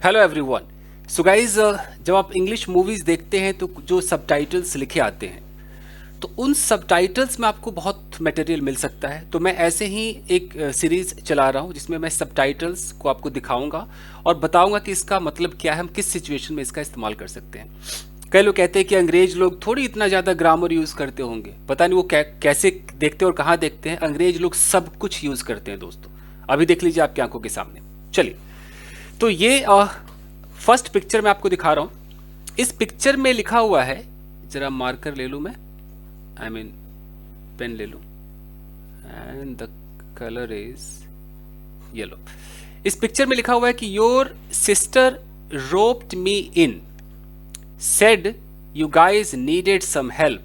Hello everyone. So guys, जब आप English movies देखते हैं तो जो सबटाइटल्स लिखे आते हैं तो उन सबटाइटल्स में आपको बहुत मटेरियल मिल सकता है। तो मैं ऐसे ही एक सीरीज चला रहा हूँ जिसमें मैं सबटाइटल्स को आपको दिखाऊंगा और बताऊंगा कि इसका मतलब क्या है, हम किस सिचुएशन में इसका इस्तेमाल कर सकते हैं। कई लोग कहते हैं कि अंग्रेज लोग थोड़ी इतना ज़्यादा ग्रामर यूज़ करते होंगे, पता नहीं वो कैसे देखते हैं और कहाँ देखते हैं। अंग्रेज लोग सब कुछ यूज़ करते हैं दोस्तों, अभी देख लीजिए आपकी आंखों के सामने। चलिए, तो ये फर्स्ट पिक्चर मैं आपको दिखा रहा हूँ। इस पिक्चर में लिखा हुआ है, जरा मार्कर ले लूँ मैं, आई मीन पेन ले लूँ, and the colour is yellow. इस पिक्चर में लिखा हुआ है कि your sister roped me in, said you guys needed some help.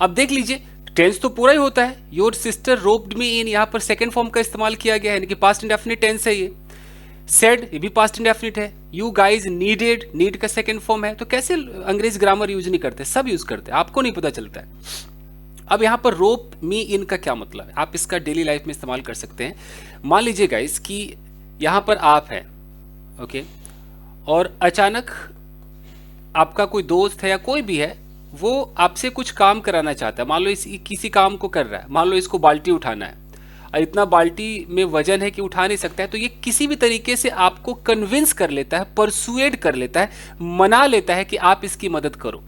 अब देख लीजिए, टेंस तो पूरा ही होता है, your sister roped me in, यहां पर सेकेंड फॉर्म का इस्तेमाल किया गया है, यानी कि पास्ट इंडेफिनिट टेंस है ये। सेड ये भी पास्ट इंडेफिनिट है। यू गाइज नीडेड, नीड का सेकेंड फॉर्म है। तो कैसे अंग्रेज ग्रामर यूज नहीं करते? सब यूज करते हैं, आपको नहीं पता चलता है। अब यहां पर रोप मी इन का क्या मतलब है, आप इसका डेली लाइफ में इस्तेमाल कर सकते हैं। मान लीजिए गाइज कि यहां पर आप है, ओके, और अचानक आपका कोई दोस्त है या कोई भी है, वो आपसे कुछ काम कराना चाहता है। मान लो किसी काम को कर रहा है, मान लो इसको बाल्टी उठाना है और इतना बाल्टी में वजन है कि उठा नहीं सकता है, तो ये किसी भी तरीके से आपको कन्विंस कर लेता है, परसुएड कर लेता है, मना लेता है कि आप इसकी मदद करो।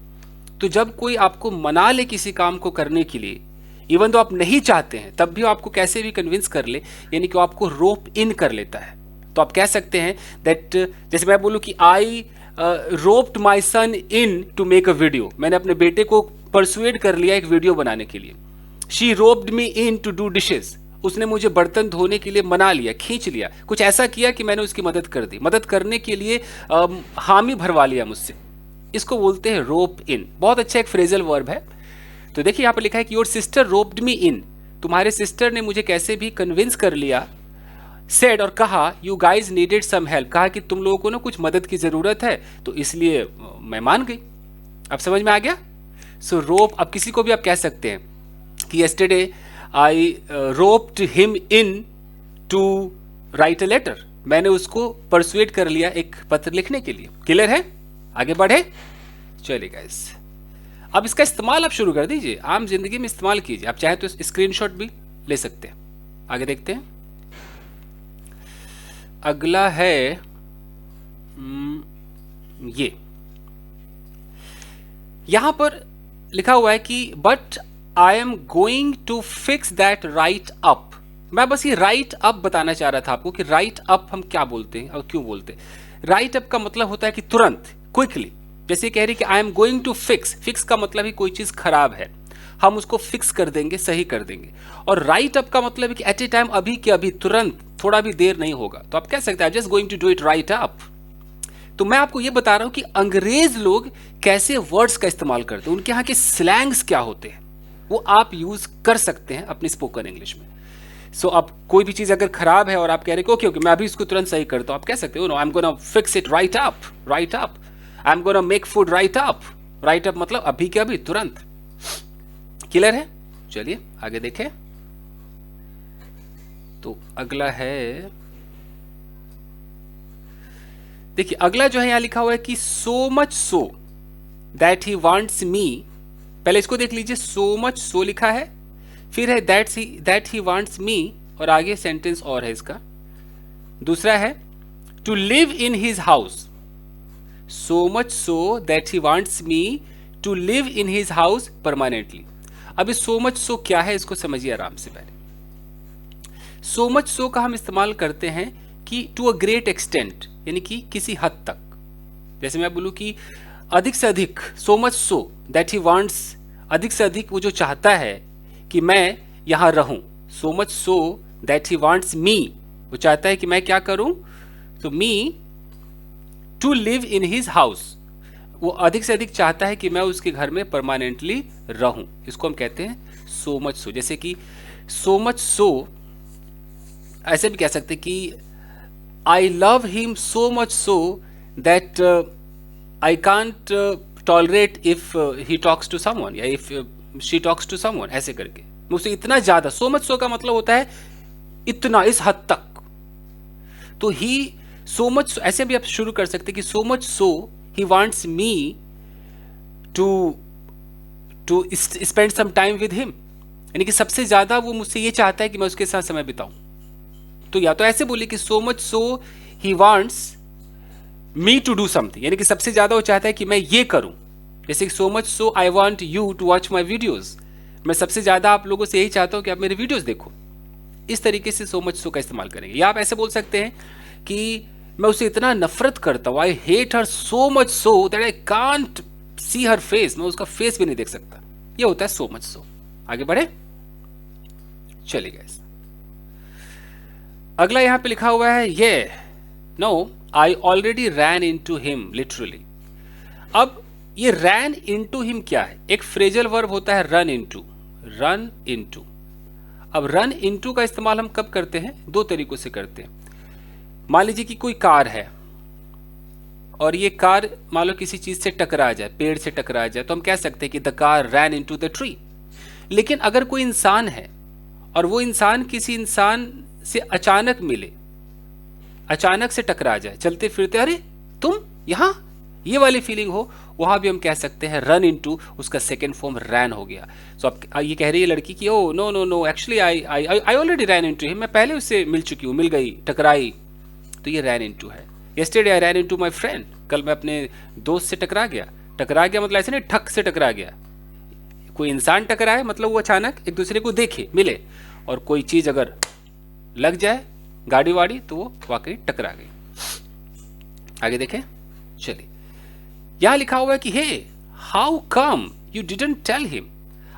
तो जब कोई आपको मना ले किसी काम को करने के लिए, इवन तो आप नहीं चाहते हैं, तब भी आपको कैसे भी कन्विंस कर ले, यानी कि आपको रोप इन कर लेता है। तो आप कह सकते हैं दैट, जैसे मैं बोलूं कि I roped my son in to make a video, मैंने अपने बेटे को परसुएड कर लिया एक वीडियो बनाने के लिए। She roped me in to do dishes, उसने मुझे बर्तन धोने के लिए मना लिया, खींच लिया, कुछ ऐसा किया कि मैंने उसकी मदद कर दी, मदद करने के लिए हामी भरवा लिया मुझसे। इसको बोलते हैं रोप इन। बहुत अच्छा एक फ्रेजल वर्ब है। तो देखिए यहाँ पर लिखा है कि योर सिस्टर रोप्ड मी इन, तुम्हारे सिस्टर ने मुझे कैसे भी कन्विंस कर लिया। सेड और कहा, you guys needed some help, कहा कि तुम लोगों को ना कुछ मदद की जरूरत है, तो इसलिए मैं मान गई। अब समझ में आ गया? सो रोप, अब किसी को भी आप कह सकते हैं कि yesterday I roped him in to write a letter, मैंने उसको परसुएड कर लिया एक पत्र लिखने के लिए। क्लियर है? आगे बढ़े? चलिए गाइस, अब इसका इस्तेमाल आप शुरू कर दीजिए, आम जिंदगी में इस्तेमाल कीजिए। आप चाहे तो स्क्रीनशॉट भी ले सकते हैं। आगे देखते हैं। अगला है ये, यहां पर लिखा हुआ है कि but I am going to fix that right up. मैं बस ये राइट अप बताना चाह रहा था आपको कि राइट अप हम क्या बोलते हैं और क्यों बोलते हैं। राइट अप का मतलब होता है कि तुरंत, क्विकली। जैसे कह रही कि I am going to fix, fix का मतलब ही कोई चीज खराब है, हम उसको फिक्स कर देंगे, सही कर देंगे। और राइट अप का मतलब है कि एट ए टाइम, अभी के अभी, तुरंत, थोड़ा भी देर नहीं होगा। तो आप कह सकते हैं just going to do it right up. तो मैं आपको ये बता रहा हूं कि अंग्रेज लोग कैसे वर्ड्स का इस्तेमाल करते हैं, उनके यहाँ के स्लैंग्स क्या होते हैं, वो आप यूज कर सकते हैं अपनी स्पोकन इंग्लिश में। सो अब कोई भी चीज अगर खराब है और आप कह रहे हैं ओके ओके मैं अभी इसको तुरंत सही करता हूं, आप कह सकते हो no, I am gonna fix it right up, right up. I am gonna make food right up, right up मतलब अभी के अभी, तुरंत। क्लियर है? चलिए आगे देखें। तो अगला है, देखिए अगला जो है यहां लिखा हुआ है कि so much so that he wants मी। पहले इसको देख लीजिए, सो मच सो लिखा है, फिर है दैट ही वांट्स मी, और आगे सेंटेंस और है इसका। दूसरा है to live in his house, so much so that he wants me to live in his house permanently. अब इस सो मच सो क्या है, इसको समझिए आराम से। पहले सो मच सो का हम इस्तेमाल करते हैं कि टू अ ग्रेट एक्सटेंट, यानी कि किसी हद तक। जैसे मैं बोलूं कि अधिक से अधिक, सो much so that he wants, अधिक से अधिक वो जो चाहता है कि मैं यहां रहूं। So much so that he wants me, वो चाहता है कि मैं क्या करूं, तो me to live in his house, वो अधिक से अधिक चाहता है कि मैं उसके घर में परमानेंटली रहूं। इसको हम कहते हैं सो मच सो। जैसे कि सो मच सो, ऐसे भी कह सकते हैं कि I love him so much so that I can't tolerate if he talks to someone, या if she talks to someone, ऐसे करके मुझसे इतना ज्यादा। सो मच सो का मतलब होता है इतना, इस हद तक। तो ही सो मच, ऐसे भी आप शुरू कर सकते हैं कि so much so he wants me to to spend some time with him, यानी कि सबसे ज्यादा वो मुझसे ये चाहता है कि मैं उसके साथ समय बिताऊं। तो या तो ऐसे बोलिए कि so much so he wants me to do something, यानी कि सबसे ज्यादा वो चाहता है कि मैं ये करूं। जैसे so much so I want you to watch my videos, मैं सबसे ज्यादा आप लोगों से यही चाहता हूं कि आप मेरे वीडियोज देखो। इस तरीके से सो मच सो का इस्तेमाल करेंगे। या आप ऐसे बोल सकते हैं कि मैं उसे इतना नफरत करता हूं, I hate her so much so that I can't see her face, मैं उसका फेस भी नहीं देख सकता। ये होता है सो मच सो। आगे बढ़े, चलिए गाइस। अगला यहां पे लिखा हुआ है ये, no I already ran into him literally. अब ये रैन इन टू हिम क्या है? एक फ्रेजल वर्ब होता है run into, run into. अब रन इन टू का इस्तेमाल हम कब करते हैं? दो तरीकों से करते हैं। मान लीजिए कि कोई कार है और ये कार मान लो किसी चीज से टकरा जाए, पेड़ से टकरा जाए, तो हम कह सकते हैं कि the car ran into the tree. लेकिन अगर कोई इंसान है और वो इंसान किसी इंसान से अचानक मिले, अचानक से टकरा जाए, चलते फिरते, अरे तुम यहां, ये वाली फीलिंग हो, वहां भी हम कह सकते हैं रन इनटू, उसका सेकंड फॉर्म रैन हो गया। सो अब ये कह रही है लड़की कि oh no no no actually I already ran into him, मैं पहले उससे मिल चुकी हूँ, मिल गई, टकराई, तो ये रैन इनटू है। Yesterday I ran into my friend, कल मैं अपने दोस्त से टकरा गया। टकरा गया मतलब ऐसे नहीं ठक से टकरा गया, कोई इंसान टकराए मतलब वो अचानक एक दूसरे को देखे, मिले, और कोई चीज अगर लग जाए, गाड़ी वाड़ी, तो वो वाकई टकरा गई। आगे देखें, चलिए। यहां लिखा हुआ है कि hey how come you didn't tell him.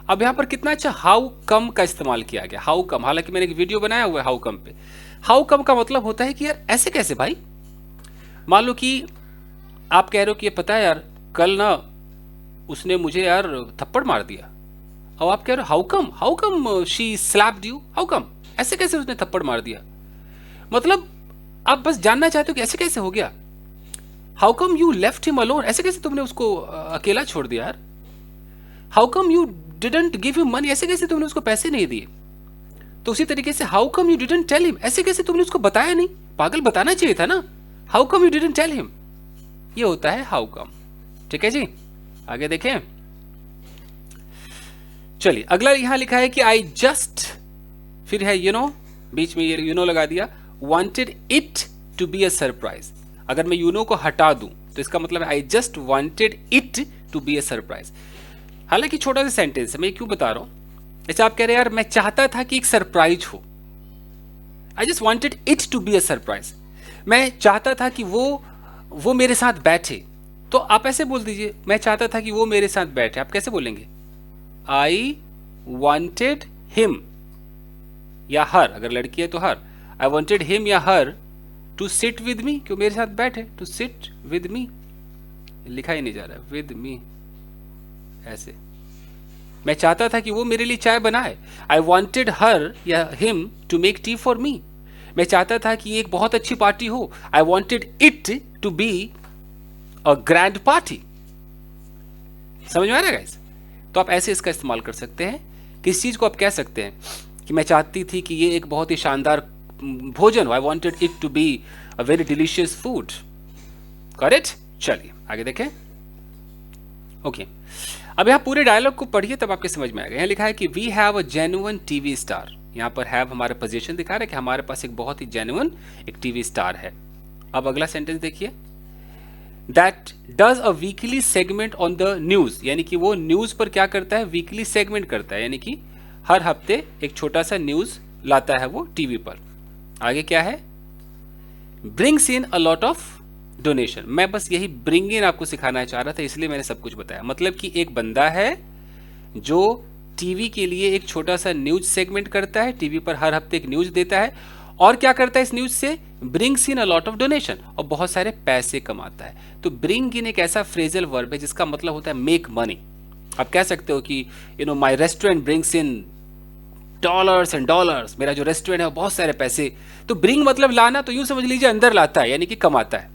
अब यहां पर कितना अच्छा हाउ कम का इस्तेमाल किया गया, हाउ कम। हालांकि मैंने एक वीडियो बनाया हुआ है हाउ कम पे। हाउ कम का मतलब होता है कि यार ऐसे कैसे भाई? मान लो कि आप कह रहे हो कि ये पता है यार, कल ना उसने मुझे यार थप्पड़ मार दिया, और आप कह रहे हो how come she slapped you, how come, ऐसे कैसे उसने थप्पड़ मार दिया? मतलब आप बस जानना चाहते हो कि ऐसे कैसे हो गया। How come you left him alone, ऐसे कैसे तुमने उसको अकेला छोड़ दिया यार। How come you didn't give him money, ऐसे कैसे तुमने उसको पैसे नहीं दिए। तो उसी तरीके से how come you didn't tell him, ऐसे कैसे तुमने उसको बताया नहीं, पागल, बताना चाहिए था ना। How come you didn't tell him, ये होता है हाउ कम। ठीक है जी, आगे देखें। चलिए अगला यहां लिखा है कि आई जस्ट, फिर है यू नो, बीच में ये यू नो लगा दिया, wanted it to be a surprise. अगर मैं यू नो को हटा दूं तो इसका मतलब है I just wanted it to be a surprise. हालांकि छोटा सा सेंटेंस है, मैं क्यों बता रहा हूं। जैसे आप कह रहे हैं यार मैं चाहता था कि एक सरप्राइज हो, I just wanted it to be a surprise. मैं चाहता था कि वो मेरे साथ बैठे, तो आप ऐसे बोल दीजिए, मैं चाहता था कि वो मेरे साथ बैठे। आप कैसे बोलेंगे? आई वॉन्टेड हिम या हर, अगर लड़की है तो हर, आई वॉन्टेड हिम या her to sit with me, क्यों मेरे साथ बैठे, टू सिट विद मी, लिखा ही नहीं जा रहा, विद मी, ऐसे। मैं चाहता था कि वो मेरे लिए चाय बनाए, आई वॉन्टेड हर या him to make tea for me. मैं चाहता था कि एक बहुत अच्छी पार्टी हो, I wanted it to be a grand party. समझ में आ रहा है गाइस? तो आप ऐसे इसका इस्तेमाल कर सकते हैं। किस चीज को आप कह सकते हैं कि मैं चाहती थी कि ये एक बहुत ही शानदार भोजन हो, I wanted it to be a very delicious food. Correct? चलिए आगे देखें। ओके, अब यहाँ पूरे डायलॉग को पढ़िए तब आपके समझ में आएगा। यहाँ लिखा है कि we have a genuine TV star. यहाँ पर हैव हमारा पोजीशन दिखा रहा है कि हमारे पास एक बहुत ही जेन्युइन एक टीवी स्टार है। अब अगला सेंटेंस देखिए, that does a weekly segment on the news, यानी कि वो न्यूज पर क्या करता है, वीकली सेगमेंट करता है, यानी कि हर हफ्ते एक छोटा सा न्यूज लाता है वो टीवी पर। आगे क्या है, brings in a lot of donation. मैं बस यही ब्रिंग इन आपको सिखाना चाह रहा था, इसलिए मैंने सब कुछ बताया। मतलब कि एक बंदा है जो टीवी के लिए एक छोटा सा न्यूज सेगमेंट करता है, टीवी पर हर हफ्ते एक न्यूज देता है, और क्या करता है इस न्यूज से, brings in a lot of donation, और बहुत सारे पैसे कमाता है। तो ब्रिंग इन एक ऐसा फ्रेजल वर्ब है जिसका मतलब होता है मेक मनी। आप कह सकते हो कि you know my restaurant brings in dollars and dollars, मेरा जो रेस्टोरेंट है वो बहुत सारे पैसे। तो ब्रिंग मतलब लाना, तो यूं समझ लीजिए अंदर लाता है, यानी कि कमाता है।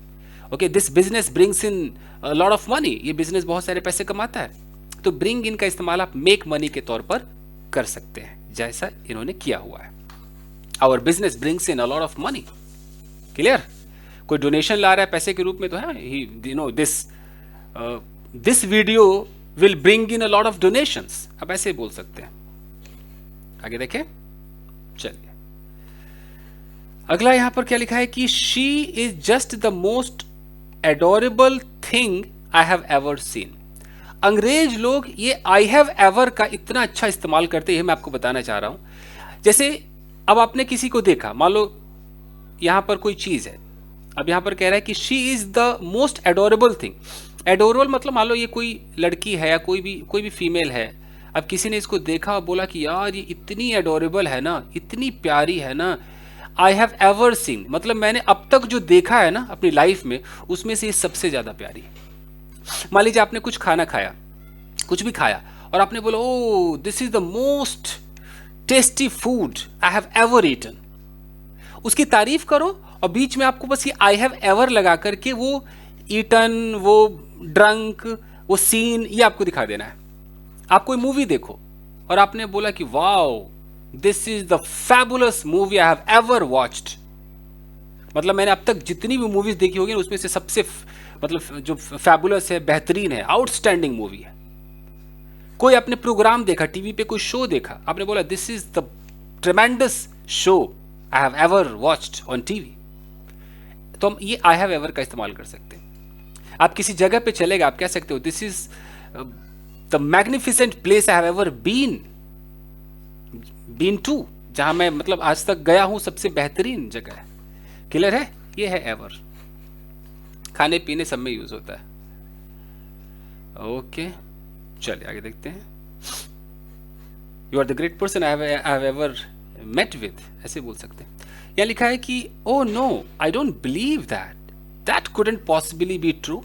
Okay, this business brings in lot of money, ये बिजनेस बहुत सारे पैसे कमाता है। तो ब्रिंग इन का इस्तेमाल आप मेक मनी के तौर पर कर सकते हैं, जैसा इन्होंने किया हुआ है। Our business brings in a lot of money. Clear? कोई डोनेशन ला रहा है पैसे के रूप में तो है ही, you know, this video will bring in a lot of donations, आप ऐसे ही बोल सकते हैं। आगे देखें, चलिए अगला यहां पर क्या लिखा है कि she is just the most adorable thing I have ever seen. अंग्रेज लोग ये आई हैव एवर का इतना अच्छा इस्तेमाल करते हैं, मैं आपको बताना चाह रहा हूं। जैसे अब आपने किसी को देखा, मान लो यहां पर कोई चीज है, अब यहां पर कह रहा है कि she is the most adorable thing. Adorable मतलब मान लो ये कोई लड़की है या कोई भी फीमेल है, अब किसी ने इसको देखा और बोला कि यार ये इतनी एडोरेबल है ना, इतनी प्यारी है ना, आई हैव एवर सीन, मतलब मैंने अब तक जो देखा है ना अपनी लाइफ में, उसमें से ये सबसे ज्यादा प्यारी है। मान लीजिए आपने कुछ खाना खाया, कुछ भी खाया, और आपने बोला oh this is the most tasty food I have ever eaten, उसकी तारीफ करो और बीच में आपको बस ये आई हैव एवर लगा करके वो ईटन, वो ड्रंक, वो सीन, ये आपको दिखा देना है। आप कोई मूवी देखो और आपने बोला कि wow this is the fabulous movie I have ever watched, मतलब मैंने अब तक जितनी भी मूवीज देखी होगी उसमें से सबसे मतलब जो फैबुलस है, बेहतरीन है, आउटस्टैंडिंग मूवी है। कोई आपने प्रोग्राम देखा, टीवी पे कोई शो देखा, आपने बोला this is the ट्रेमेंडस show I have ever watched on TV, तो हम ये आई हैव एवर का इस्तेमाल कर सकते हैं। आप किसी जगह पे चले गए, आप कह सकते हो this is the magnificent place I have ever been to, जहां मैं मतलब आज तक गया हूं, सबसे बेहतरीन जगह है। क्लियर है? ये है एवर, खाने पीने सब में यूज होता है। ओके चलिए आगे देखते हैं। You are the great person I have ever met with, ऐसे बोल सकते हैं। यहां लिखा है कि oh no I don't believe that couldn't possibly be true.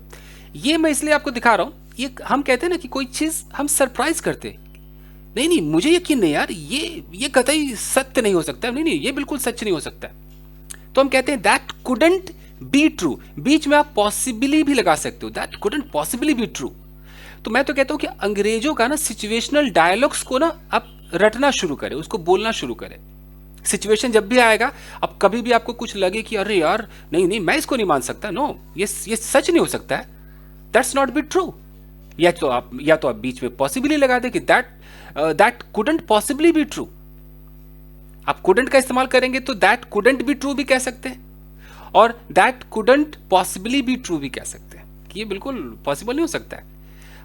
ये मैं इसलिए आपको दिखा रहा हूं, ये हम कहते हैं ना कि कोई चीज हम सरप्राइज करते, नहीं मुझे यकीन नहीं यार, ये कतई सत्य नहीं हो सकता, नहीं ये बिल्कुल सच नहीं हो सकता, तो हम कहते हैं दैट कुडंट बी ट्रू। बीच में आप पॉसिबली भी लगा सकते हो, that couldn't possibly be true. तो मैं तो कहता हूं कि अंग्रेजों का ना सिचुएशनल डायलॉग्स को ना आप रटना शुरू करें, उसको बोलना शुरू करें। सिचुएशन जब भी आएगा, अब कभी भी आपको कुछ लगे कि अरे यार नहीं मैं इसको नहीं मान सकता, नो ये सच नहीं हो सकता है, दैट्स नॉट बी ट्रू, या तो आप बीच में पॉसिबली लगा दे कि that couldn't possibly be true. आप कुडंट का इस्तेमाल करेंगे तो दैट कुडंट बी ट्रू भी कह सकते हैं, और that couldn't possibly be true भी कह सकते हैं कि ये बिल्कुल पॉसिबल नहीं हो सकता है।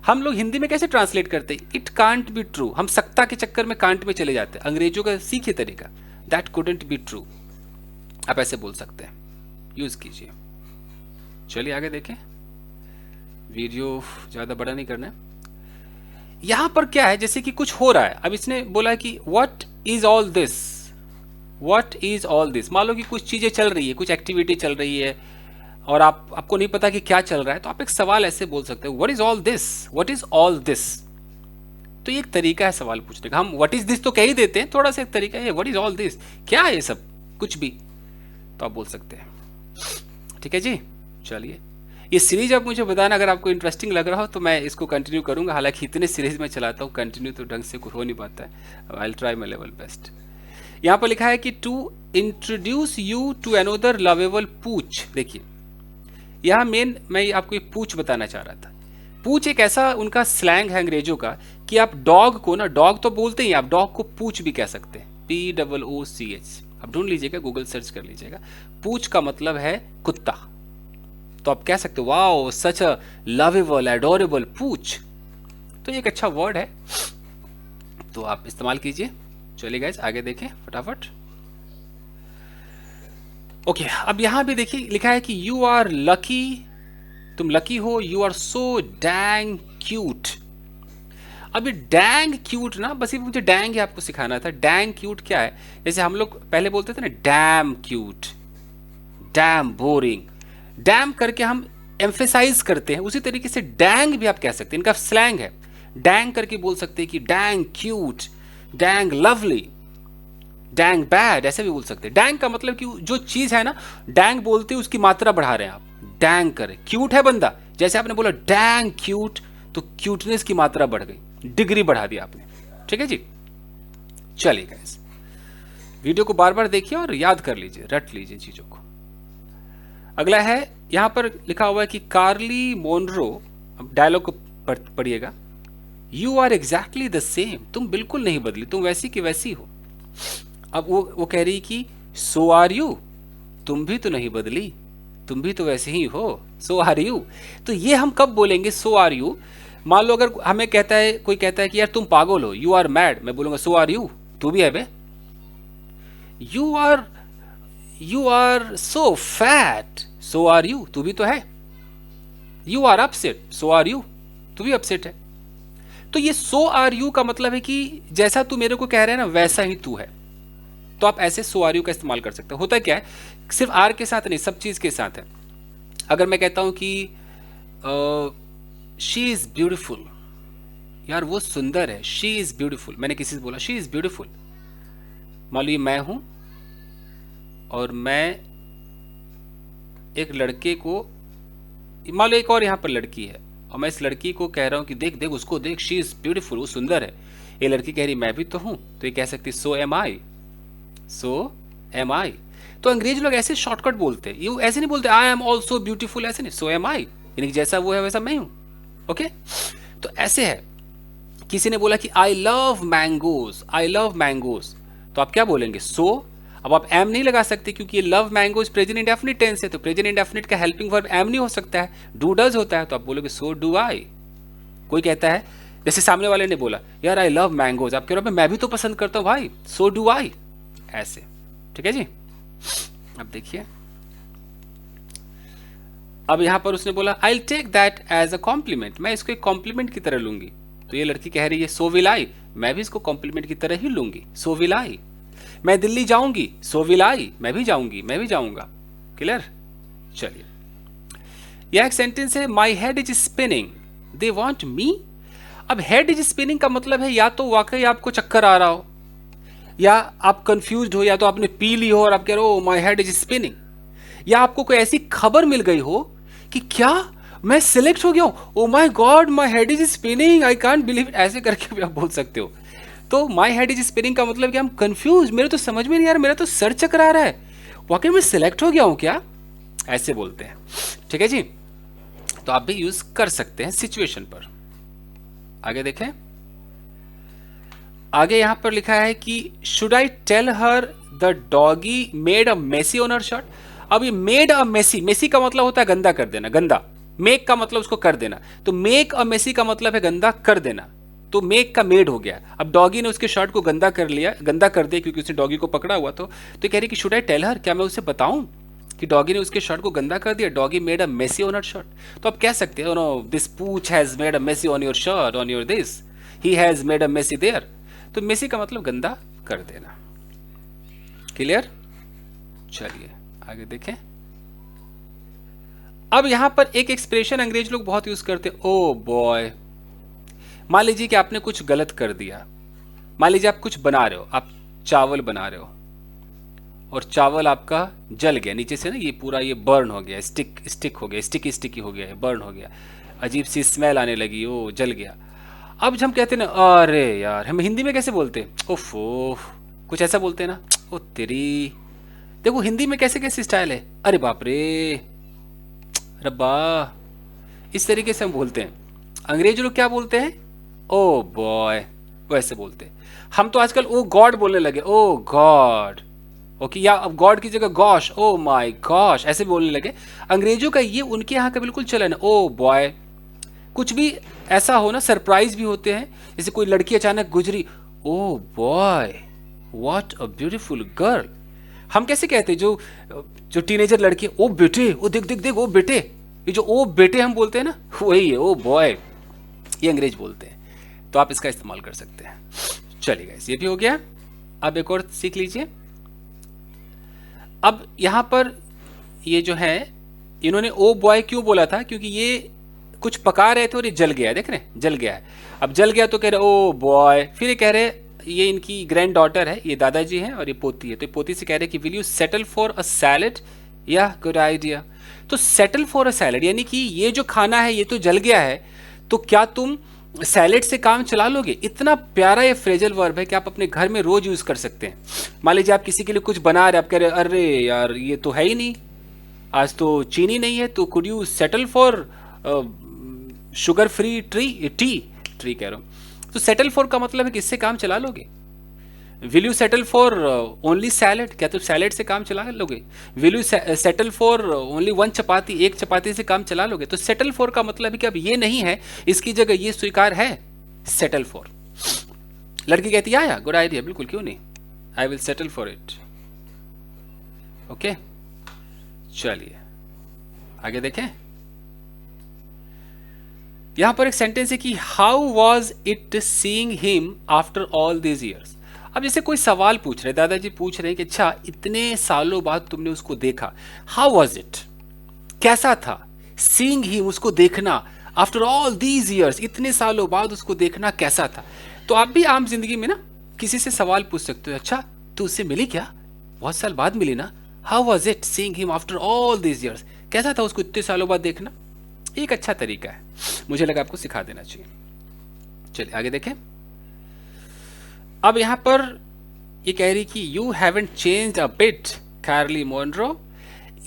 हम लोग हिंदी में कैसे ट्रांसलेट करते हैं, इट कांट बी ट्रू, हम सकता के चक्कर में कांट में चले जाते हैं। अंग्रेजों का सीखे तरीका, दैट कुडंट बी ट्रू, आप ऐसे बोल सकते हैं, यूज कीजिए। चलिए आगे देखें, वीडियो ज्यादा बड़ा नहीं करना है। यहां पर क्या है, जैसे कि कुछ हो रहा है, अब इसने बोला कि what is all this, what is all this. मान लो कि कुछ चीजें चल रही है, कुछ एक्टिविटी चल रही है और आपको नहीं पता कि क्या चल रहा है, तो आप एक सवाल ऐसे बोल सकते हो, what is all this, what is all this. तो ये एक तरीका है सवाल पूछने का। हम व्हाट इज दिस तो कह ही देते हैं, थोड़ा सा एक तरीका है व्हाट इज ऑल दिस, क्या है ये सब, कुछ भी तो आप बोल सकते हैं। ठीक है जी, चलिए ये सीरीज अब मुझे बताना अगर आपको इंटरेस्टिंग लग रहा हो तो मैं इसको कंटिन्यू करूंगा। हालांकि इतने सीरीज में चलाता हूँ, कंटिन्यू तो ढंग से हो नहीं पाता है, I will try my level best. यहां पर लिखा है कि to introduce you to another lovable pooch. देखिए यहां मेन मैं आपको एक पूछ बताना चाह रहा था। पूछ एक ऐसा उनका स्लैंग है अंग्रेजों का कि आप डॉग को ना, डॉग तो बोलते ही, आप डॉग को पूछ भी कह सकते हैं, POOCH। आप ढूंढ लीजिएगा, गूगल सर्च कर लीजिएगा। पूछ का मतलब है कुत्ता, तो आप कह सकते हो वाओ सच अ लवेबल एडोरेबल पूछ। तो ये एक अच्छा वर्ड है, तो आप इस्तेमाल कीजिए। चलिए गाइस आगे देखें फटाफट। ओके अब यहां भी देखिए लिखा है कि यू आर लकी, तुम लकी हो, you are so dang cute. अब ये डैंग क्यूट ना, बस ये मुझे डैंग ही आपको सिखाना था। डैंग क्यूट क्या है, जैसे हम लोग पहले बोलते थे ना dam cute, damn boring, dam करके हम एम्फेसाइज करते हैं, उसी तरीके से डैंग भी आप कह सकते हैं, इनका स्लैंग है। डैंग करके बोल सकते हैं कि dang cute, dang lovely, dang bad, ऐसे भी बोल सकते हैं। डैंग का मतलब कि जो चीज है ना, डैंग बोलते उसकी मात्रा बढ़ा रहे हैं आप, डैंग करें। क्यूट है बंदा, जैसे आपने बोला डैंग क्यूट, तो क्यूटनेस की मात्रा बढ़ गई, डिग्री बढ़ा दी आपने। ठीक है जी, चलिए गाइस वीडियो को बार बार देखिए और याद कर लीजिए, रट लीजिए चीजों को। अगला है, यहां पर लिखा हुआ है कि कार्ली मोनरो, अब डायलॉग को पढ़िएगा। You are exactly the same, तुम बिल्कुल नहीं बदली, तुम वैसी की वैसी हो। अब वो कह रही कि सो आर यू, तुम भी तो नहीं बदली, तुम भी तो वैसे ही हो, सो आर यू। तो ये हम कब बोलेंगे सो आर यू? मान लो अगर हमें कहता है, कोई कहता है कि यार तुम पागल हो, यू आर मैड, मैं बोलूंगा सो आर यू, तू भी है बे। You are so fat, so are you, तू भी तो है। You are upset, so are you, तू भी अपसेट है। तो ये सो आर यू का मतलब है कि जैसा तू मेरे को कह रहा है ना वैसा ही तू है। तो आप ऐसे सो आर यू का इस्तेमाल कर सकते हो। होता क्या है, सिर्फ आर के साथ नहीं, सब चीज के साथ है। अगर मैं कहता हूं कि शी इज ब्यूटिफुल, यार वो सुंदर है, शी इज ब्यूटिफुल, मैंने किसी से बोला शी इज ब्यूटिफुल। मान लीजिए मैं हूं और मैं एक लड़के को, मान लो एक और यहां पर लड़की है और मैं इस लड़की को कह रहा हूं कि देख देख उसको देख, शी इज ब्यूटिफुल, वो सुंदर है। ये लड़की कह रही मैं भी तो हूं, तो ये कह सकती सो एम आई, सो एम आई। तो अंग्रेज लोग ऐसे शॉर्टकट बोलते हैं, ये ऐसे नहीं बोलते आई एम ऑल्सो ब्यूटीफुल, ऐसे नहीं, सो एम आई, यानी कि जैसा वो है वैसा मैं हूं। ओके, तो ऐसे है। किसी ने बोला कि I love mangoes, I love mangoes, तो आप क्या बोलेंगे सो। अब आप एम नहीं लगा सकते क्योंकि ये love mangoes present indefinite tense है, तो प्रेजेंट इंडेफिनिट का हेल्पिंग वर्ब एम नहीं हो सकता है, डू डज होता है, तो आप बोलोगे सो डू आई। कोई कहता है, जैसे सामने वाले ने बोला यार आई लव मैंगोज, आप कह रहे हो मैं भी तो पसंद करता हूं भाई, सो डू आई, ऐसे। ठीक है जी। अब देखिए, अब यहां पर उसने बोला I take that as a compliment, मैं इसको एक कॉम्प्लीमेंट की तरह लूंगी। तो ये लड़की कह रही है सो विल आई, मैं भी इसको कॉम्प्लीमेंट की तरह ही लूंगी, सो विल आई। मैं दिल्ली जाऊंगी, सो विल आई, मैं भी जाऊंगी, मैं भी जाऊंगा। क्लियर? चलिए, यह एक सेंटेंस है, माई head is spinning, they want me. अब हेड इज स्पिनिंग का मतलब है या तो वाकई आपको चक्कर आ रहा हो, या आप कंफ्यूज हो, या तो आपने पी ली हो और आप कह रहे हो माई हेड इज स्पिनिंग, या आपको कोई ऐसी खबर मिल गई हो कि क्या मैं सिलेक्ट हो गया हूं, oh my god my head is spinning, I can't believe it, ऐसे करके भी आप बोल सकते हो। तो माई हेड इज स्पिनिंग का मतलब कि हम कंफ्यूज, मेरे तो समझ में नहीं आ रहा, मेरा तो सर चकरा रहा है, वाकई मैं सिलेक्ट हो गया हूं क्या, ऐसे बोलते हैं। ठीक है जी, तो आप भी यूज कर सकते हैं सिचुएशन पर। आगे देखें, आगे यहां पर लिखा है कि should I tell her the doggy made a messy on her shirt. अब ये मेड अ मेसी, मेसी का मतलब होता है गंदा कर देना, गंदा। मेक का मतलब उसको कर देना, तो मेक अ मेसी का मतलब है गंदा कर देना, तो मेक का मेड हो गया। अब डॉगी ने उसके शर्ट को गंदा कर लिया, गंदा कर दिया क्योंकि उसने डॉगी को पकड़ा हुआ, तो कह रही कि शुड आई टेल हर, क्या मैं उसे बताऊं कि डॉगी ने उसके शर्ट को गंदा कर दिया, doggy made a messy on her shirt. तो आप कह सकते हो no this pooch has made a messy on your shirt, on your this, he has made a messy there. तो मेसी का मतलब गंदा कर देना। क्लियर? चलिए आगे देखें। अब यहां पर एक एक्सप्रेशन अंग्रेज लोग बहुत यूज करते, ओ बॉय। मान लीजिए कि आपने कुछ गलत कर दिया, मान लीजिए आप कुछ बना रहे हो, आप चावल बना रहे हो और चावल आपका जल गया नीचे से ना, ये पूरा ये बर्न हो गया, स्टिक हो गया, स्टिकी हो गया, बर्न हो गया, अजीब सी स्मेल आने लगी, ओ जल गया। अब जब हम कहते हैं ना अरे यार, हम हिंदी में कैसे बोलते हैं, ओफो, कुछ ऐसा बोलते हैं ना, ओ तेरी। देखो हिंदी में कैसे कैसे स्टाइल है, अरे बाप रे, रब्बा, इस तरीके से हम बोलते हैं। अंग्रेज लोग क्या बोलते हैं, ओ बॉय, वैसे बोलते हैं। हम तो आजकल ओ गॉड बोलने लगे, ओ गॉड, ओके, या अब गॉड की जगह गॉश, ओ माय गॉश, ऐसे बोलने लगे। अंग्रेजों का ये उनके यहाँ का बिल्कुल चलन है, ओ बॉय। कुछ भी ऐसा हो ना, सरप्राइज भी होते हैं, जैसे कोई लड़की अचानक गुजरी, oh boy what a beautiful girl. हम कैसे कहते हैं, जो जो टीनेजर लड़की, ओ बेटे, ओ देख देख देख, ओ बेटे, ये जो ओ बेटे हम बोलते हैं ना, वही है ओ बॉय, ये अंग्रेज बोलते हैं। तो आप इसका इस्तेमाल कर सकते हैं। चलिए गाइस, ये भी हो गया। अब एक और सीख लीजिए। अब यहां पर ये जो है, इन्होंने ओ बॉय क्यों बोला था, क्योंकि ये कुछ पका रहे थे और ये जल गया है, देख रहे हैं जल गया है। अब जल गया तो कह रहे ओ बॉय, फिर ये कह रहे, ये इनकी ग्रैंड डॉटर है, ये दादाजी हैं और ये पोती है, तो पोती से कह रहे कि will you settle for a salad, या गुड आइडिया। तो सेटल फॉर अ सैलेड यानी कि ये जो खाना है ये तो जल गया है, तो क्या तुम सैलेड से काम चला लोगे। इतना प्यारा ये फ्रेजल वर्ब है कि आप अपने घर में रोज यूज कर सकते हैं। मान लीजिए आप किसी के लिए कुछ बना रहे, आप कह रहे अरे यार ये तो है ही नहीं, आज तो चीनी नहीं है, तो could you settle for sugar free tree कह रहा हूँ। तो सेटल फॉर का मतलब है कि इससे काम चला लोगे। Will you settle for only salad, क्या तुम सैलेड से काम चला लोगे? Will you settle for only one chapati, एक चपाती से काम चला लोगे? तो सेटल फॉर का मतलब है कि अब ये नहीं है, इसकी जगह ये स्वीकार है, सेटल फॉर। लड़की कहती है या गुड आइडिया, बिल्कुल क्यों नहीं, I will settle for it. Okay, चलिए आगे देखें। यहां पर एक सेंटेंस है कि how was it seeing him after all these years. अब जैसे कोई सवाल पूछ रहे, दादाजी पूछ रहे हैं कि अच्छा इतने सालों बाद तुमने उसको देखा, हाउ वॉज इट, कैसा था? सीइंग हिम, उसको देखना, आफ्टर ऑल दीज ईयर्स, इतने सालों बाद उसको देखना कैसा था। तो आप भी आम जिंदगी में ना किसी से सवाल पूछ सकते हो, अच्छा तू उससे मिली क्या, बहुत साल बाद मिली ना, how was it seeing him after all these years, कैसा था उसको इतने सालों बाद देखना। एक अच्छा तरीका है, मुझे लगा आपको सिखा देना चाहिए। चलिए आगे देखें। अब यहां पर ये कह रही कि you haven't changed a bit Carly Monroe.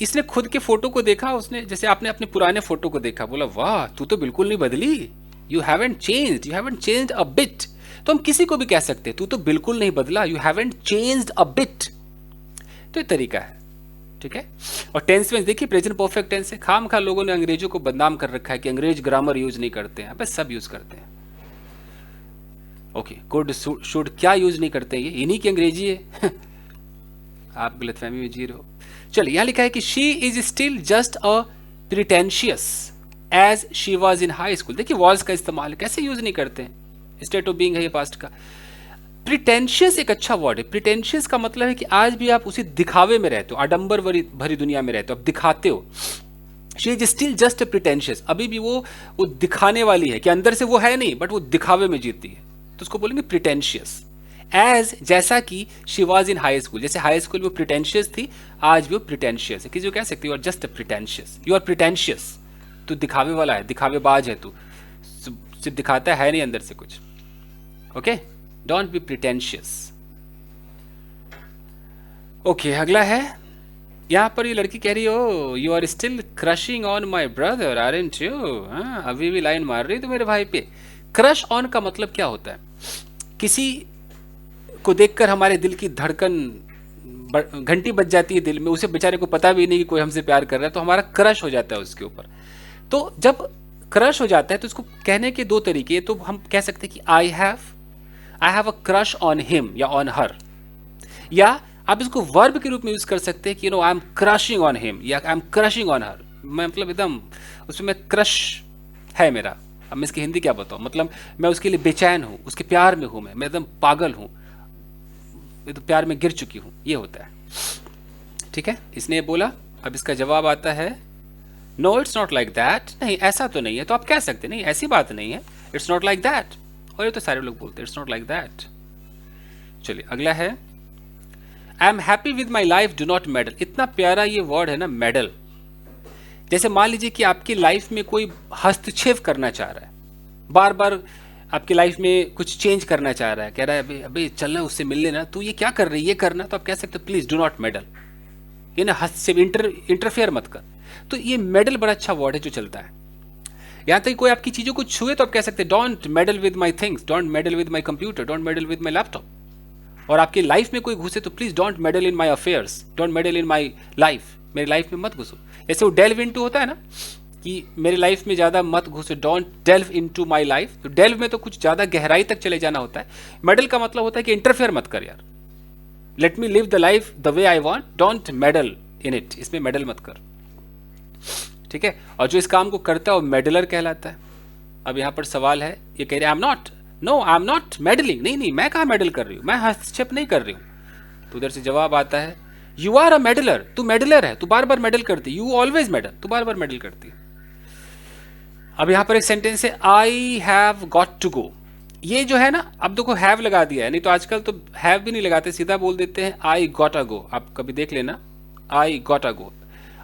इसने खुद के फोटो को देखा, उसने जैसे आपने अपने पुराने फोटो को देखा, बोला वाह तू तो बिल्कुल नहीं बदली, you haven't changed a bit. तो हम किसी को भी कह सकते हैं तू तो बिल्कुल नहीं बदला, you haven't changed a bit. तो ये तरीका है, ठीक है। और टेंस में देखिए प्रेजेंट परफेक्ट टेंस है। खाम खा लोगों ने अंग्रेजों को बदनाम कर रखा है कि अंग्रेज ग्रामर यूज नहीं करते हैं, बस सब यूज करते हैं। ओके, कुड शुड क्या यूज नहीं करते, ये इन्हीं की अंग्रेजी है। आप गलतफहमी में जी रहे हो। चलिए यहां लिखा है कि she is still just a pretentious as she was in high school. देखिए वॉज का इस्तेमाल कैसे यूज नहीं करते हैं, स्टेट ऑफ बीइंग है ये पास्ट का। प्रिटेंशियस एक अच्छा वर्ड है। प्रिटेंशियस का मतलब है कि आज भी आप उसी दिखावे में रहते हो, आडंबर भरी दुनिया में रहते हो, आप दिखाते हो। She is still just pretentious, अभी भी वो दिखाने वाली है कि अंदर से वो है नहीं, बट वो दिखावे में जीती है, तो उसको बोलेंगे प्रिटेंशियस। एज जैसा कि she was in high school, जैसे हाई स्कूल में प्रिटेंशियस थी, आज भी वो प्रिटेंशियस है। किसी को कह सकते हो you are just pretentious, you are pretentious, तू दिखावे वाला है, दिखावेबाज है, तू सिर्फ दिखाता है नहीं अंदर से कुछ। Okay, don't be pretentious. Okay, अगला है, यहां पर ये लड़की कह रही हो you are still crushing on my brother aren't you. हाँ, अभी भी लाइन मार रही तो मेरे भाई पे। क्रश ऑन का मतलब क्या होता है? किसी को देखकर हमारे दिल की धड़कन घंटी बज जाती है दिल में, उसे बेचारे को पता भी नहीं कि कोई हमसे प्यार कर रहा है, तो हमारा क्रश हो जाता है उसके ऊपर। तो जब क्रश हो जाता है तो इसको कहने के दो तरीके, तो हम कह सकते हैं कि I have a crush on him या ऑन हर, या आप इसको वर्ब के रूप में यूज कर सकते हैं कि I am crushing on him या I am crushing on her. मैं मतलब एकदम उसमें क्रश है मेरा। अब मैं इसकी हिंदी क्या बताऊं, मतलब मैं उसके लिए बेचैन हूं, उसके प्यार में हूं, मैं एकदम पागल हूं, मैं तो प्यार में गिर चुकी हूं, ये होता है। ठीक है, इसने बोला। अब इसका जवाब आता है no it's not like that, नहीं ऐसा तो नहीं है। तो आप कह सकते नहीं ऐसी बात नहीं है, इट्स नॉट लाइक दैट। और ये तो सारे लोग बोलते हैं इट्स नॉट लाइक दैट। चलिए अगला है, I am happy with my life do not medal. इतना प्यारा ये वर्ड है ना, मेडल। जैसे मान लीजिए कि आपकी लाइफ में कोई हस्तक्षेप करना चाह रहा है, बार बार आपकी लाइफ में कुछ चेंज करना चाह रहा है, कह रहा है अभी अभी चलना उससे मिल लेना, तू ये क्या कर रही है, ये करना, तो आप कह सकते हो प्लीज डू नॉट मेडल, ये ना हस्तक्षेप, इंटरफेयर मत कर। तो ये मेडल बड़ा अच्छा वर्ड है जो चलता है। यहां तक कोई आपकी चीजों को छुए तो आप कह सकते हैं don't medal with my things, don't medal with my computer, don't medal with my laptop. और आपकी लाइफ में कोई घुसे तो please don't medal in my affairs, don't medal in my life, मेरी लाइफ में मत घुसो। जैसे वो डेल्व इनटू होता है ना कि मेरी लाइफ में ज्यादा मत घुसो, don't delve into my life. तो डेल्व में तो कुछ ज्यादा गहराई तक चले जाना होता है। मेडल का मतलब होता है कि इंटरफेयर मत कर यार, let me live the life the way I want, don't medal in it, इसमें मेडल मत कर। ठीक है, और जो इस काम को करता है वो मेडलर कहलाता है। अब यहां पर सवाल है, ये कह रहे आई एम नॉट मेडलिंग, नहीं मैं कहा मेडल कर रही हूं, मैं हस्तक्षेप नहीं कर रही हूं। तो उधर से जवाब आता है यू आर अ मेडलर, तू मेडलर है, तू बार बार मेडल करती, यू ऑलवेज मेडल, तू बार बार मेडल करती। अब यहां पर एक सेंटेंस है I have got to go. ये जो है ना, अब देखो हैव लगा दिया है, नहीं तो आजकल तो हैव भी नहीं लगाते, सीधा बोल देते हैं आई गॉट अ गो। आप कभी देख लेना, आई गॉट अ गो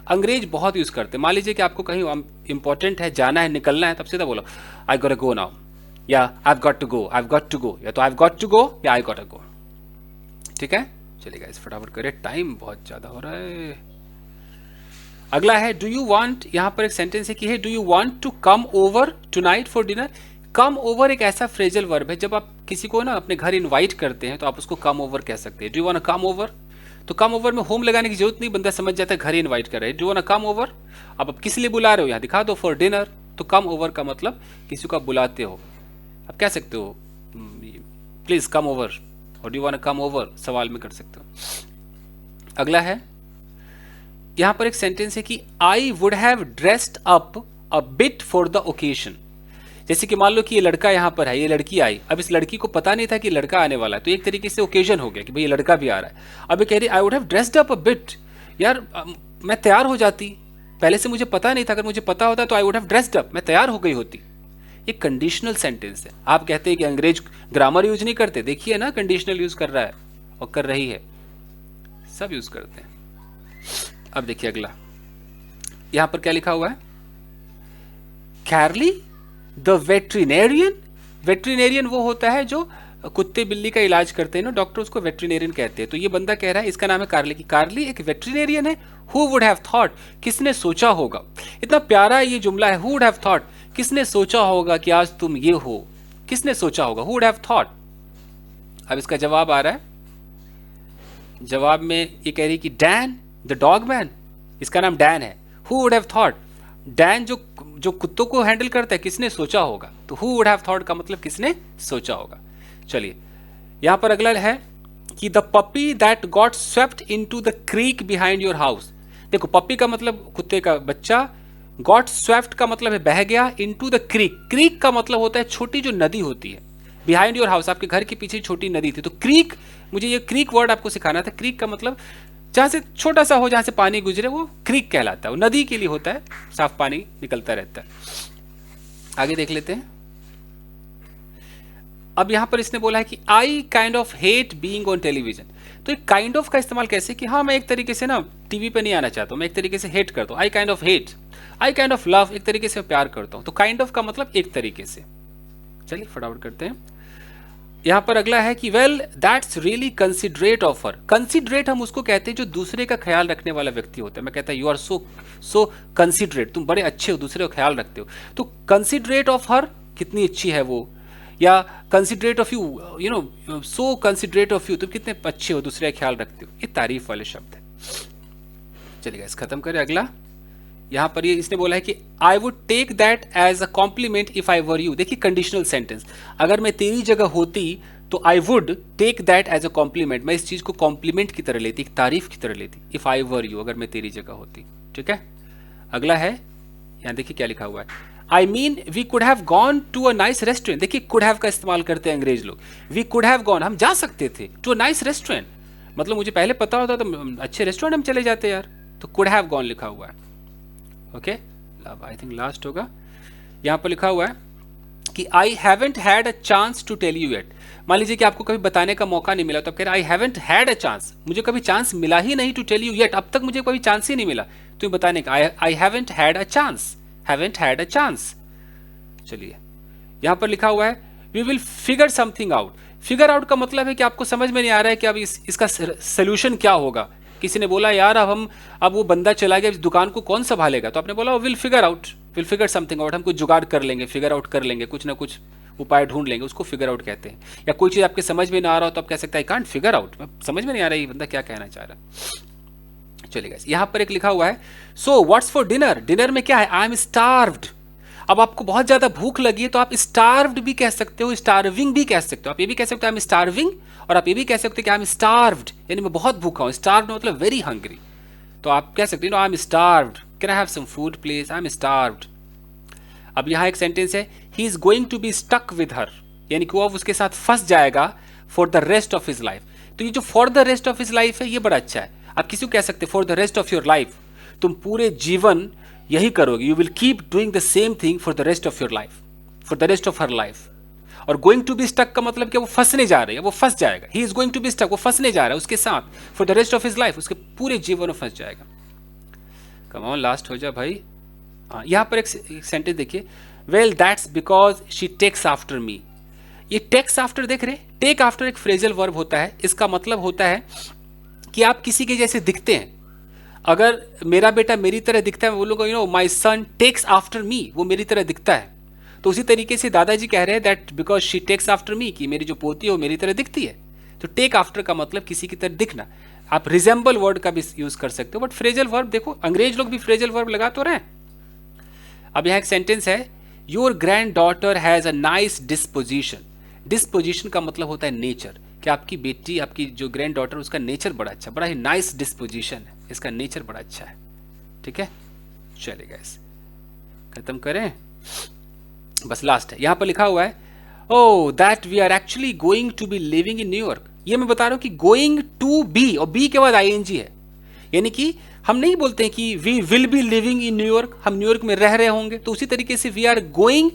अंग्रेज बहुत यूज करते हैं। मान लीजिए कि आपको कहीं इंपॉर्टेंट है, जाना है, निकलना है, तब सीधा बोलो I got a go now, या I got to go, I got to go, या तो आई गॉट टू गो या आई गॉट अ गो। ठीक है, चलिए गाइस फटाफट करें, टाइम बहुत ज्यादा हो रहा है। अगला है डू यू वांट, यहाँ पर एक सेंटेंस है कि है do you want to come over tonight for dinner. Come over एक ऐसा फ्रेजल वर्ब है, जब आप किसी को ना अपने घर इनवाइट करते हैं तो आप उसको कम ओवर कह सकते हैं। Do you want come over, तो कम ओवर में होम लगाने की जरूरत नहीं, बंदा समझ जाता है घर ही इनवाइट कर रहे हैं। Do you want come over, अब किस लिए बुला रहे हो यहाँ दिखा दो, फॉर डिनर। तो कम ओवर का मतलब किसी को आप बुलाते हो, आप कह सकते हो प्लीज कम ओवर, और do you want come over सवाल में कर सकते हो। अगला है यहां पर एक सेंटेंस है कि I would have dressed up a bit for the occasion. जैसे कि मान लो कि ये लड़का यहां पर है, ये लड़की आई, अब इस लड़की को पता नहीं था कि लड़का आने वाला है, तो एक तरीके से ओकेजन हो गया कि भाई ये लड़का भी आ रहा है। अब ये कह रही I would have dressed up a bit, यार मैं तैयार हो जाती, पहले से मुझे पता नहीं था, अगर मुझे पता होता तो I would have dressed up, मैं तैयार हो गई होती। ये कंडीशनल सेंटेंस है। आप कहते हैं कि अंग्रेज ग्रामर यूज नहीं करते, देखिए ना कंडीशनल यूज कर रहा है और कर रही है, सब यूज करते हैं। अब देखिए अगला, यहां पर क्या लिखा हुआ है, कैरली द वेटरिनेरियन। वेटरिनेरियन वो होता है जो कुत्ते बिल्ली का इलाज करते हैं ना, डॉक्टर उसको वेटरिनेरियन कहते हैं। तो ये बंदा कह रहा है, इसका नाम है कार्ली, की कार्ली एक वेटरिनेरियन है। हु वुड हैव थॉट, किसने सोचा होगा। इतना प्यारा ये जुमला है, हु वुड हैव थॉट, किसने सोचा होगा कि आज तुम ये हो, किसने सोचा होगा, हु वुड हैव थॉट। अब इसका जवाब आ रहा है, जवाब में ये कह रही कि डैन द डॉग मैन, इसका नाम डैन है। Who would have thought, Dan जो कुत्तों को हैंडल करता है, किसने सोचा होगा। तो हु वुड हैव थॉट का मतलब किसने सोचा होगा। चलिए यहां पर अगला है कि the puppy that got swept into the creek behind your house. देखो पपी का मतलब कुत्ते का बच्चा, गॉट स्वेप्ट का मतलब है बह गया, इनटू द क्रीक, क्रीक का मतलब होता है छोटी जो नदी होती है। बिहाइंड योर हाउस, आपके घर के पीछे छोटी नदी थी। तो क्रीक, मुझे ये क्रीक वर्ड आपको सिखाना था। क्रीक का मतलब जहां से छोटा सा हो, जहां से पानी गुजरे, वो क्रीक कहलाता है। वो नदी के लिए होता है, साफ पानी निकलता रहता है। आगे देख लेते हैं। अब यहां पर इसने बोला है कि I kind of hate being on television. तो एक काइंड ऑफ का इस्तेमाल कैसे, कि हाँ मैं एक तरीके से ना टीवी पे नहीं आना चाहता हूं, मैं एक तरीके से हेट करता हूं। I kind of hate, I kind of love, एक तरीके से प्यार करता हूं। तो काइंड ऑफ का मतलब एक तरीके से। चलिए फटाफट करते हैं। यहां पर अगला है कि well that's really considerate of her. Considerate हम उसको कहते हैं जो दूसरे का ख्याल रखने वाला व्यक्ति होता है। मैं कहता है यू आर सो कंसिडरेट, तुम बड़े अच्छे हो, दूसरे का ख्याल रखते हो। तो कंसिडरेट ऑफ हर, कितनी अच्छी है वो, या considerate of you, you know so considerate of you, तुम कितने अच्छे हो, दूसरे का ख्याल रखते हो। ये तारीफ वाले शब्द है। चलिए इस खत्म करें। अगला यहां पर ये इसने बोला है कि I would take that as a compliment if I were you. देखिए कंडीशनल सेंटेंस, अगर मैं तेरी जगह होती तो I would take that as a compliment, मैं इस चीज को कॉम्प्लीमेंट की तरह लेती, एक तारीफ की तरह लेती, इफ आई वर यू, अगर मैं तेरी जगह होती। ठीक है। अगला है, यहां देखिए क्या लिखा हुआ है, I mean we could have gone to a nice restaurant. देखिए कुड हैव का इस्तेमाल करते हैं अंग्रेज लोग। वी कुड हैव गॉन, हम जा सकते थे, टू अ नाइस रेस्टोरेंट, मतलब मुझे पहले पता होता तो अच्छे रेस्टोरेंट हम चले जाते यार। तो कुड हैव गॉन लिखा हुआ है। ओके, अब आई थिंक लास्ट होगा। यहां पर लिखा हुआ है कि I haven't had a chance to tell you yet. मान लीजिए कि आपको कभी बताने का मौका नहीं मिला, तो आप कह रहे आई हैवेंट हैड अ चांस, मुझे कभी चांस मिला ही नहीं टू टेल यू येट, अब तक मुझे कभी चांस ही नहीं मिला तुम्हें बताने का। I haven't had a chance, haven't had a chance. चलिए यहां पर लिखा हुआ है we will figure something out. Figure out का मतलब है कि आपको समझ में नहीं आ रहा है कि अब इसका सोल्यूशन क्या होगा। किसी ने बोला यार अब वो बंदा चला गया, इस दुकान को कौन संभालेगा, तो आपने बोला will figure out, will figure something out, हम कुछ जुगाड़ कर लेंगे, फिगर आउट कर लेंगे, कुछ ना कुछ उपाय ढूंढ लेंगे, उसको फिगर आउट कहते हैं। या कोई चीज आपके समझ में ना आ रहा हो तो आप कह सकते हैं आई कांट फिगर आउट, समझ में नहीं आ रहा है ये बंदा क्या कहना चाह रहा है। चलेगा, यहां पर एक लिखा हुआ है so what's for dinner. Dinner में क्या है, आई एम स्टार्व्ड। अब आपको बहुत ज्यादा भूख लगी है तो आप स्टार्व्ड भी कह सकते हो, स्टार्विंग भी कह सकते हो। आप ये भी कह सकते हो आई एम स्टार्विंग, और आप ये भी कह सकते हो कि आई एम स्टार्व्ड, यानी मैं बहुत भूखा हूं। स्टार्व्ड मतलब वेरी हंग्री, तो आप कह सकते हो I am starved, can I have some food please, I am starved. अब यहां एक सेंटेंस है he is going to be stuck with her, यानी कि वो अब उसके साथ फंस जाएगा for the rest of his life. तो ये जो for the rest of his life है ये बड़ा अच्छा है। आप किसी को कह सकते for the rest of your life, तुम पूरे जीवन यही करोगे, you will keep doing the same thing for the rest of your life, for the rest of her life. और गोइंग टू बी स्टक का मतलब कि वो फंसने जा रही है, वो फंस जाएगा। He is going to be stuck, वो फंसने जा रहा है उसके साथ for the rest of his life, उसके पूरे जीवन में फंस जाएगा। कम ऑन लास्ट हो जाए भाई। हाँ, यहां पर एक सेंटेंस देखिए, well that's because she takes after me. ये टेक्स आफ्टर देख रहे, टेक आफ्टर एक फ्रेजल वर्ब होता है। इसका मतलब होता है कि आप किसी के जैसे दिखते हैं, अगर मेरा बेटा मेरी तरह दिखता है, वो लोग you know my son takes after me, वो मेरी तरह दिखता है। तो उसी तरीके से दादाजी कह रहे हैं that because she takes after me, कि मेरी जो पोती है वो मेरी तरह दिखती है। तो टेक आफ्टर का मतलब किसी की तरह दिखना। आप रिजेंबल वर्ड का भी यूज कर सकते हो, बट फ्रेजल वर्ब देखो, अंग्रेज लोग भी फ्रेजल वर्ब लगा तो रहे। अब यहाँ एक सेंटेंस है, your grand daughter has a nice disposition. Disposition का मतलब होता है नेचर, कि आपकी बेटी, आपकी जो ग्रैंड डॉटर, उसका नेचर बड़ा अच्छा, बड़ा ही नाइस डिस्पोजिशन है, इसका नेचर बड़ा अच्छा है। ठीक है, चलिए गाइस खत्म करें, बस लास्ट है। यहां पर लिखा हुआ है, oh that we are actually going to be living in New York. ये मैं बता रहा हूं कि गोइंग टू बी, और बी के बाद आईएनजी है, यानी कि हम नहीं बोलते हैं कि we will be living in New York, हम न्यूयॉर्क में रह रहे होंगे। तो उसी तरीके से we are going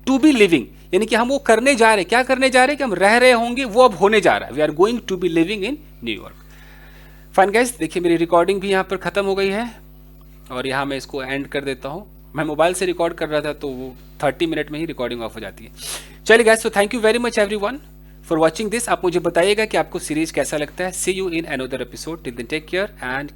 to be living, यानी कि हम वो करने जा रहे हैं। क्या करने जा रहे हैं? कि हम रह रहे होंगे, वो अब होने जा रहा है। We are going to be living in New York. Fine guys, देखिए मेरी रिकॉर्डिंग भी यहाँ पर खत्म हो गई है, और यहाँ मैं इसको एंड कर देता हूँ। मैं मोबाइल से रिकॉर्ड कर रहा था, तो वो 30 मिनट में ही रिकॉर्डिंग ऑफ हो जाती है। चलिए guys, so thank you very much everyone for watching this. आप मुझे बताइएगा कि आपको सीरीज कैसा लगता है। See you in another episode, till then take care and